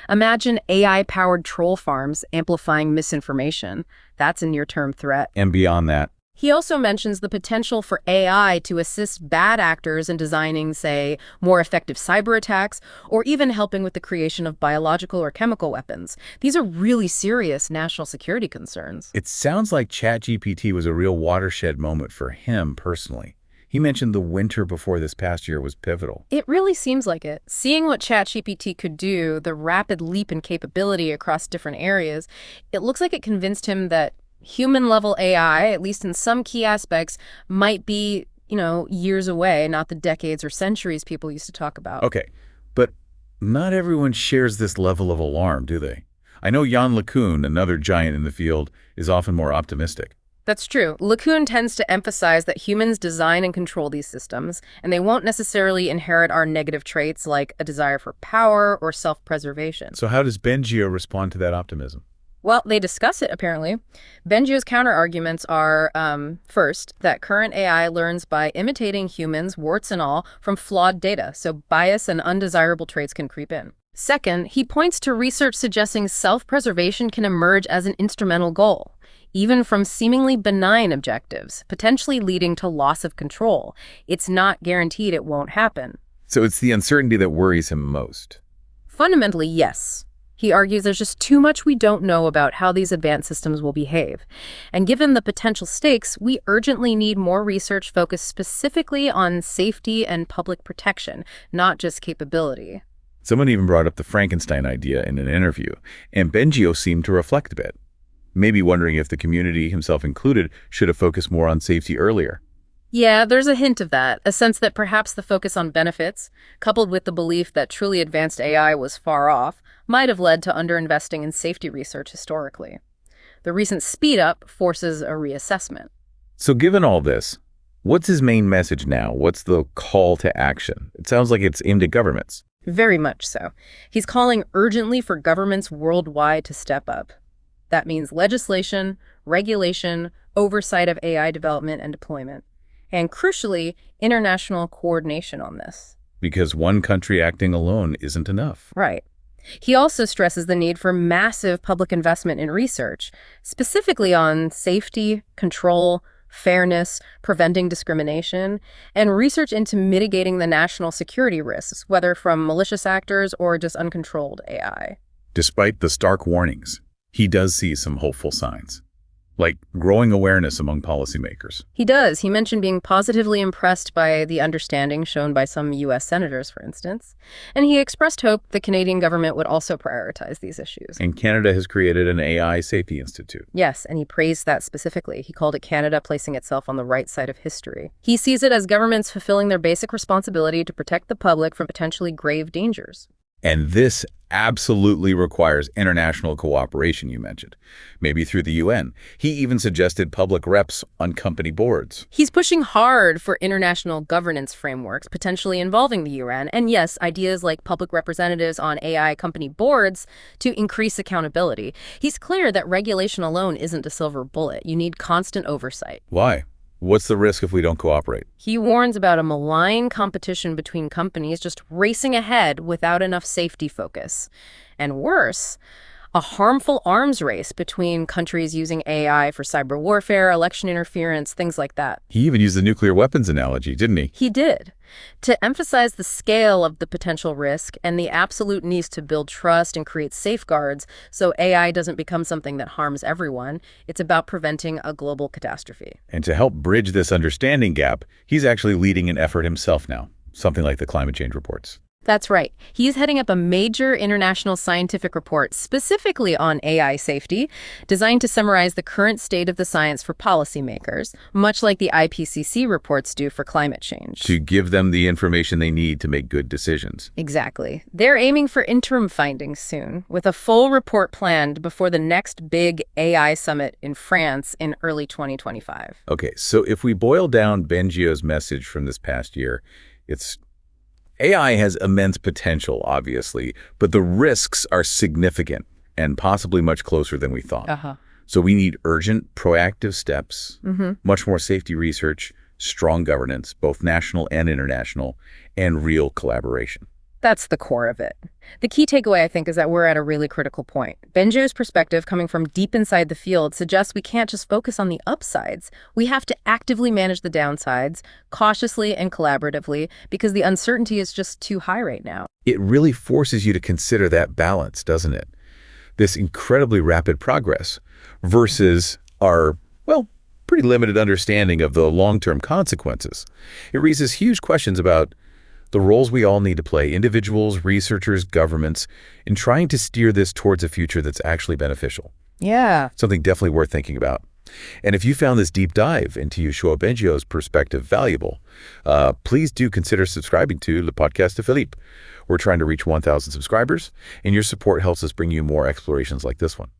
Imagine AI-powered troll farms amplifying misinformation. That's a near-term threat. And beyond that, He also mentions the potential for AI to assist bad actors in designing, say, more effective cyber attacks, or even helping with the creation of biological or chemical weapons. These are really serious national security concerns. it sounds like ChatGPT was a real watershed moment for him personally. He mentioned the winter before this past year was pivotal. It really seems like it. Seeing what ChatGPT could do, the rapid leap in capability across different areas, it looks like it convinced him that human-level AI, at least in some key aspects, might be, years away, not the decades or centuries people used to talk about. Okay, but not everyone shares this level of alarm, do they? I know Jan LeCun, another giant in the field, is often more optimistic. That's true. LeCun tends to emphasize that humans design and control these systems, and they won't necessarily inherit our negative traits like a desire for power or self-preservation. So how does Bengio respond to that optimism? Well, they discuss it, apparently. Bengio's counter-arguments are, first, that current AI learns by imitating humans, warts and all, from flawed data, so bias and undesirable traits can creep in. Second, he points to research suggesting self-preservation can emerge as an instrumental goal, even from seemingly benign objectives, potentially leading to loss of control. It's not guaranteed it won't happen. So it's the uncertainty that worries him most. Fundamentally, yes. He argues there's just too much we don't know about how these advanced systems will behave. And given the potential stakes, we urgently need more research focused specifically on safety and public protection, not just capability. Someone even brought up the Frankenstein idea in an interview, and Bengio seemed to reflect a bit, maybe wondering if the community, himself included, should have focused more on safety earlier. Yeah, there's a hint of that, a sense that perhaps the focus on benefits, coupled with the belief that truly advanced AI was far off, might have led to underinvesting in safety research historically. The recent speed-up forces a reassessment. So given all this, what's his main message now? What's the call to action? It sounds like it's aimed at governments. Very much so. He's calling urgently for governments worldwide to step up. That means legislation, regulation, oversight of AI development and deployment, and crucially, international coordination on this. Because one country acting alone isn't enough. Right. He also stresses the need for massive public investment in research, specifically on safety, control, fairness, preventing discrimination, and research into mitigating the national security risks, whether from malicious actors or just uncontrolled AI. Despite the stark warnings, he does see some hopeful signs, like growing awareness among policymakers. He does. He mentioned being positively impressed by the understanding shown by some U.S. senators, for instance. And he expressed hope the Canadian government would also prioritize these issues. And Canada has created an AI Safety Institute. Yes, and he praised that specifically. He called it Canada placing itself on the right side of history. He sees it as governments fulfilling their basic responsibility to protect the public from potentially grave dangers. And this absolutely requires international cooperation, you mentioned, maybe through the UN. He even suggested public reps on company boards. He's pushing hard for international governance frameworks, potentially involving the UN, and yes, ideas like public representatives on AI company boards to increase accountability. He's clear that regulation alone isn't a silver bullet. You need constant oversight. Why? What's the risk if we don't cooperate? He warns about a malign competition between companies just racing ahead without enough safety focus. And worse, a harmful arms race between countries using AI for cyber warfare, election interference, things like that. He even used the nuclear weapons analogy, didn't he? He did. To emphasize the scale of the potential risk and the absolute need to build trust and create safeguards so AI doesn't become something that harms everyone, it's about preventing a global catastrophe. And to help bridge this understanding gap, he's actually leading an effort himself now, something like the climate change reports. That's right. He's heading up a major international scientific report specifically on AI safety, designed to summarize the current state of the science for policymakers, much like the IPCC reports do for climate change. To give them the information they need to make good decisions. Exactly. They're aiming for interim findings soon, with a full report planned before the next big AI summit in France in early 2025. Okay, so if we boil down Bengio's message from this past year, it's AI has immense potential, obviously, but the risks are significant and possibly much closer than we thought. So we need urgent, proactive steps, much more safety research, strong governance, both national and international, and real collaboration. That's the core of it. The key takeaway, I think, is that we're at a really critical point. Bengio's perspective, coming from deep inside the field, suggests we can't just focus on the upsides. We have to actively manage the downsides, cautiously and collaboratively, because the uncertainty is just too high right now. It really forces you to consider that balance, doesn't it? This incredibly rapid progress versus our, well, pretty limited understanding of the long-term consequences. It raises huge questions about the roles we all need to play, individuals, researchers, governments, in trying to steer this towards a future that's actually beneficial. Yeah. Something definitely worth thinking about. And if you found this deep dive into Yoshua Bengio's perspective valuable, please do consider subscribing to Le Podcast de Philippe. We're trying to reach 1,000 subscribers, and your support helps us bring you more explorations like this one.